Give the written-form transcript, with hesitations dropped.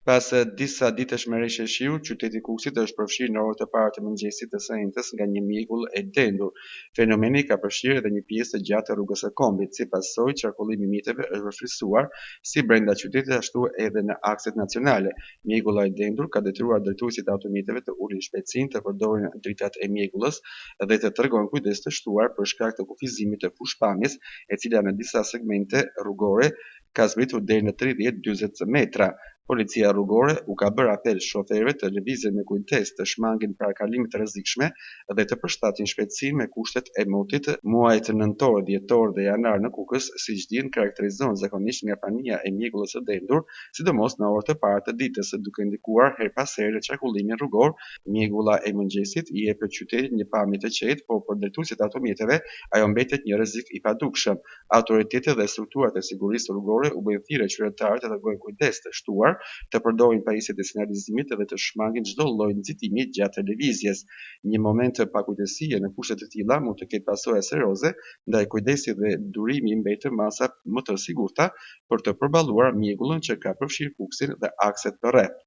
Pas disa ditësh me reshje shiu, qyteti i Kukësit është përfshirë në orët e para të mëngjesit të së njëjtës nga një mjegull e dendur. Fenomeni ka përfshirë edhe një pjesë të gjatë të rrugës së Kombit, si pasojë qarkullimi i mjeteve është vërtetësuar si brenda qytetit ashtu edhe në akset nacionale. Mjegulla e dendur ka detyruar drejtuesit e automjeteve të ulin shpejtësinë, të përdorin dritat e mjegullës dhe të tregojnë kujdes të shtuar për shkak të kufizimit të fushpamjes, e cila në disa segmente rrugore ka zbritur deri në 30-40 metra. Policia rrugore u ka bërë apel shoferëve të lëvizin me kujdes, të shmangin para kalimit të rrezikshme dhe të përshtatin shpejtësinë me kushtet e motit. Muajt nëntor, dhjetor dhe janar në Kukës, siç dihen, karakterizohen zakonisht nga prania e mjegullës së dendur, sidomos në orët e para të ditës, duke ndikuar her pas here në qarkullimin rrugor. Mjegulla e mëngjesit i jep qytetit një pamje të qetë, por për drejtuesit e automjeteve ajo mbetet një rrezik i padukshëm. Autoritetet dhe strukturat e sigurisë rrugore u bëjnë thirrje qytetarët të tregojnë kujdes të shtuar, të përdorin pajisjet e sinjalizimit dhe të shmangin çdo lloj nxitimi gjatë lëvizjes. Një moment pakujdesie në kushte të tilla mund të ketë pasoja serioze, ndaj kujdesi dhe durimi mbeten masa më të sigurta për të përballuar mjegullën që ka përfshirë Kukësin dhe akset të rreth.